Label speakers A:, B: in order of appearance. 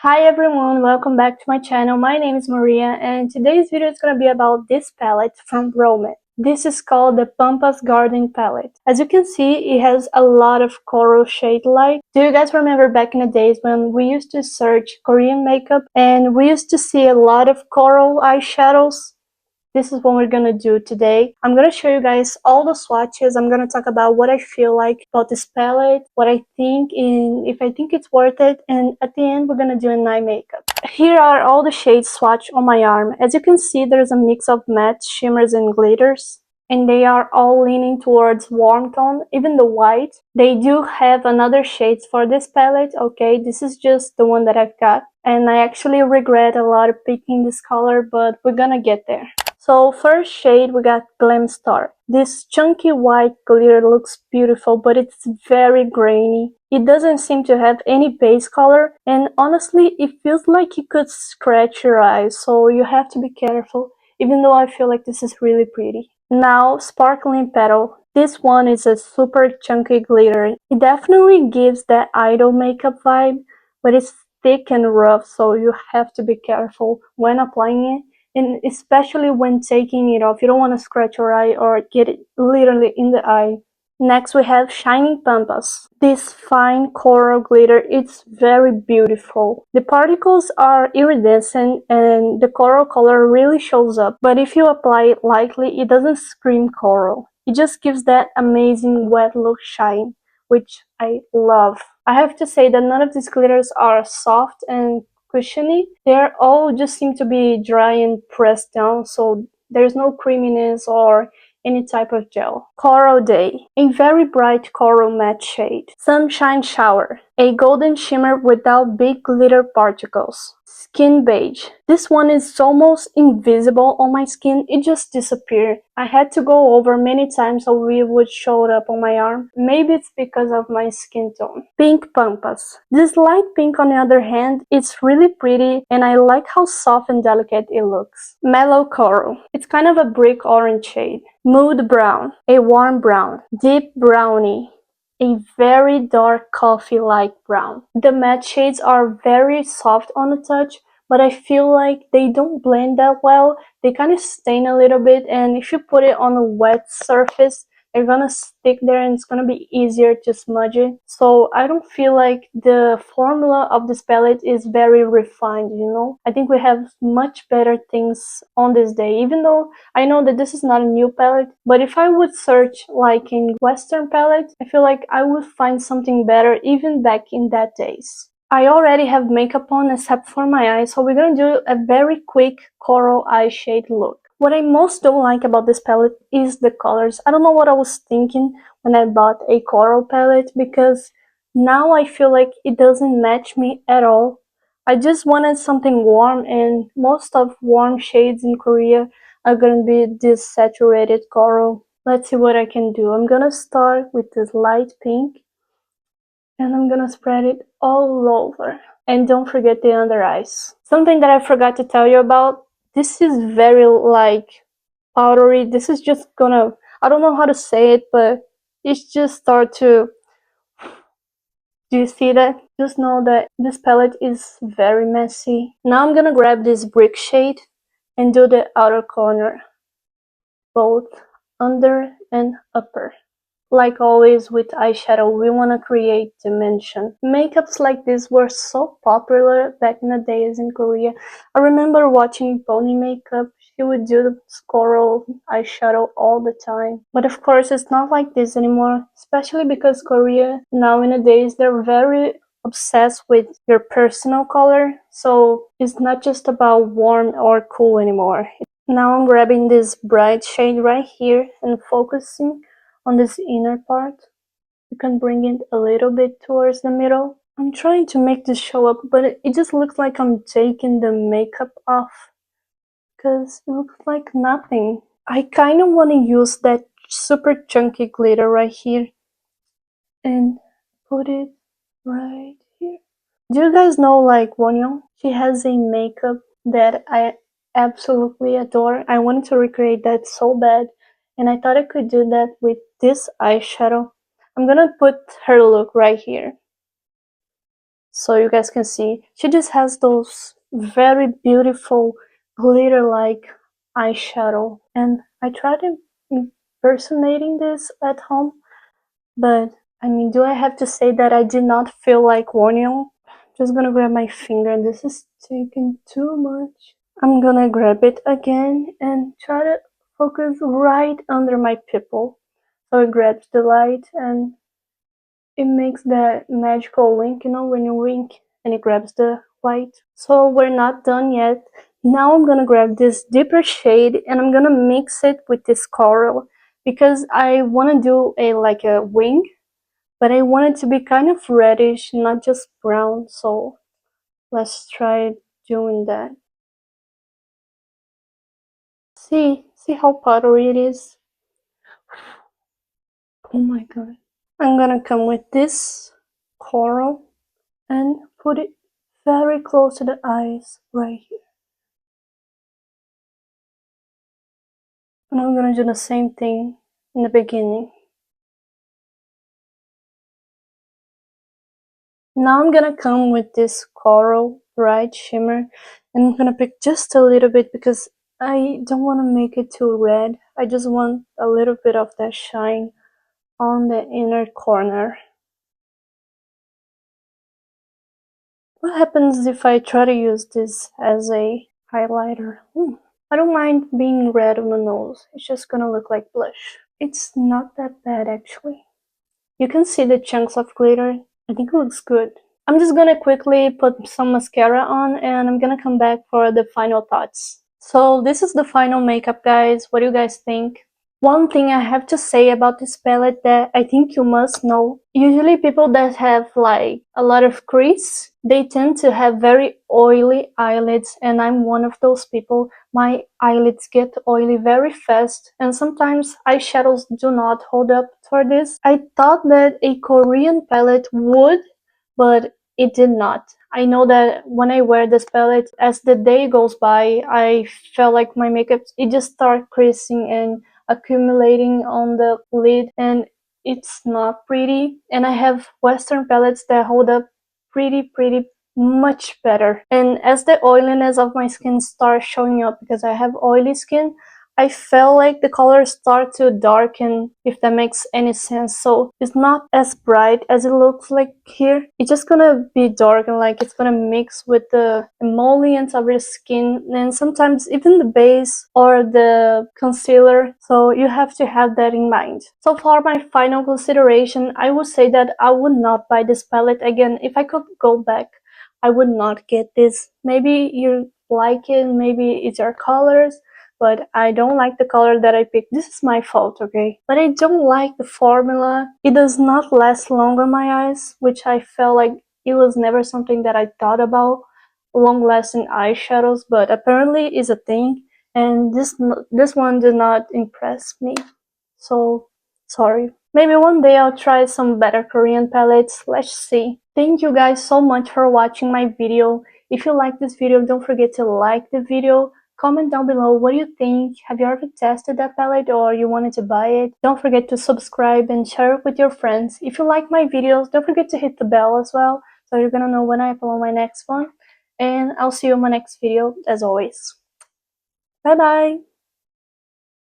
A: Hi everyone, welcome back to my channel. My name is Maria and today's video is going to be about this palette from Rom&nd. This is called the Pampas Garden palette. As you can see, it has a lot of coral shade light. Do you guys remember back in the days when we used to search Korean makeup and we used to see a lot of coral eyeshadows? This is what we're gonna do today. I'm gonna show you guys all the swatches. I'm gonna talk about what I feel like about this palette, what I think, and if I think it's worth it, and at the end we're gonna do an eye makeup. Here are all the shades swatched on my arm. As you can see, there's a mix of mattes, shimmers, and glitters, and they are all leaning towards warm tone, even the white. They do have another shades for this palette, okay? This is just the one that I've got, and I actually regret a lot of picking this color, but we're gonna get there. So first shade we got Glam Star. This chunky white glitter looks beautiful, but it's very grainy. It doesn't seem to have any base color, and honestly it feels like it could scratch your eyes, so you have to be careful, even though I feel like this is really pretty. Now Sparkling Petal. This one is a super chunky glitter. It definitely gives that idol makeup vibe, but it's thick and rough, so you have to be careful when applying it. And especially when taking it off, you don't want to scratch your eye or get it literally in the eye. Next we have Shining Pampas. This fine coral glitter, it's very beautiful. The particles are iridescent and the coral color really shows up, but if you apply it lightly, it doesn't scream coral. It just gives that amazing wet look shine, which I love. I have to say that none of these glitters are soft and cushiony. They're all just seem to be dry and pressed down, so there's no creaminess or any type of gel. Coral Day, a very bright coral matte shade. Sunshine Shower, a golden shimmer without big glitter particles. Skin Beige. This one is almost invisible on my skin, it just disappeared. I had to go over many times so it would show up on my arm. Maybe it's because of my skin tone. Pink Pampas. This light pink on the other hand, it's really pretty and I like how soft and delicate it looks. Mellow Coral. It's kind of a brick orange shade. Mood Brown, a warm brown. Deep Brownie, a very dark coffee-like brown. The matte shades are very soft on the touch, but I feel like they don't blend that well. They kind of stain a little bit, and if you put it on a wet surface, they're gonna stick there and it's gonna be easier to smudge it. So I don't feel like the formula of this palette is very refined, you know? I think we have much better things on this day, even though I know that this is not a new palette, but if I would search like in Western palette, I feel like I would find something better even back in that days. I already have makeup on except for my eyes, so we're gonna do a very quick coral eye shade look. What I most don't like about this palette is the colors. I don't know what I was thinking when I bought a coral palette, because now I feel like it doesn't match me at all. I just wanted something warm, and most of warm shades in Korea are gonna be this saturated coral. Let's see what I can do. I'm gonna start with this light pink and I'm gonna spread it all over. And don't forget the under eyes. Something that I forgot to tell you about, this is very like powdery. This is just gonna, I don't know how to say it, but it's just start to, do you see that? Just know that this palette is very messy. Now I'm gonna grab this brick shade and do the outer corner, both under and upper. Like always with eyeshadow, we want to create dimension. Makeups like this were so popular back in the days in Korea. I remember watching Pony Makeup. She would do the coral eyeshadow all the time. But of course, it's not like this anymore, especially because Korea nowadays, they're very obsessed with your personal color. So it's not just about warm or cool anymore. Now I'm grabbing this bright shade right here and focusing on this inner part. You can bring it a little bit towards the middle. I'm trying to make this show up, but it just looks like I'm taking the makeup off because it looks like nothing. I kind of want to use that super chunky glitter right here and put it right here. Do you guys know like Wonyoung? She has a makeup that I absolutely adore. I wanted to recreate that so bad, and I thought I could do that with this eyeshadow. I'm gonna put her look right here. so you guys can see. She just has those very beautiful glitter-like eyeshadow, and I tried impersonating this at home, but I mean, do I have to say that I did not feel like warning you? Just gonna grab my finger, and this is taking too much. I'm gonna grab it again and try to focus right under my pupil. So it grabs the light and it makes that magical wink, you know, when you wink and it grabs the white. So we're not done yet. Now I'm gonna grab this deeper shade and I'm gonna mix it with this coral because I wanna do a like a wing, but I want it to be kind of reddish, not just brown. So let's try doing that. See how powdery it is? Oh my god. I'm gonna come with this coral and put it very close to the eyes right here. And I'm gonna do the same thing in the beginning. Now I'm gonna come with this coral bright shimmer and I'm gonna pick just a little bit because I don't want to make it too red. I just want a little bit of that shine on the inner corner. What happens if I try to use this as a highlighter? I don't mind being red on the nose. It's just gonna look like blush. It's not that bad actually. You can see the chunks of glitter. I think it looks good. I'm just gonna quickly put some mascara on and I'm gonna come back for the final thoughts. So this is the final makeup, guys. What do you guys think? One thing I have to say about this palette that I think you must know. Usually people that have like a lot of crease, they tend to have very oily eyelids and I'm one of those people. My eyelids get oily very fast and sometimes eyeshadows do not hold up for this. I thought that a Korean palette would, but it did not. I know that when I wear this palette, as the day goes by, I felt like my makeup, it just started creasing and accumulating on the lid and it's not pretty. And I have Western palettes that hold up pretty much better. And as the oiliness of my skin starts showing up because I have oily skin, I felt like the colors start to darken, if that makes any sense. So it's not as bright as it looks like here. It's just gonna be dark and like it's gonna mix with the emollients of your skin and sometimes even the base or the concealer. So you have to have that in mind. So for my final consideration, I would say that I would not buy this palette again. If I could go back, I would not get this. Maybe you like it, maybe it's your colors, but I don't like the color that I picked. This is my fault, okay? But I don't like the formula. It does not last long on my eyes, which I felt like it was never something that I thought about, long-lasting eyeshadows, but apparently is a thing, and this one did not impress me. So, sorry. Maybe one day I'll try some better Korean palettes. Let's see. Thank you guys so much for watching my video. If you like this video, don't forget to like the video. Comment down below what you think. Have you ever tested that palette or you wanted to buy it? Don't forget to subscribe and share it with your friends. If you like my videos, don't forget to hit the bell as well so you're gonna know when I upload my next one. And I'll see you in my next video as always. Bye bye!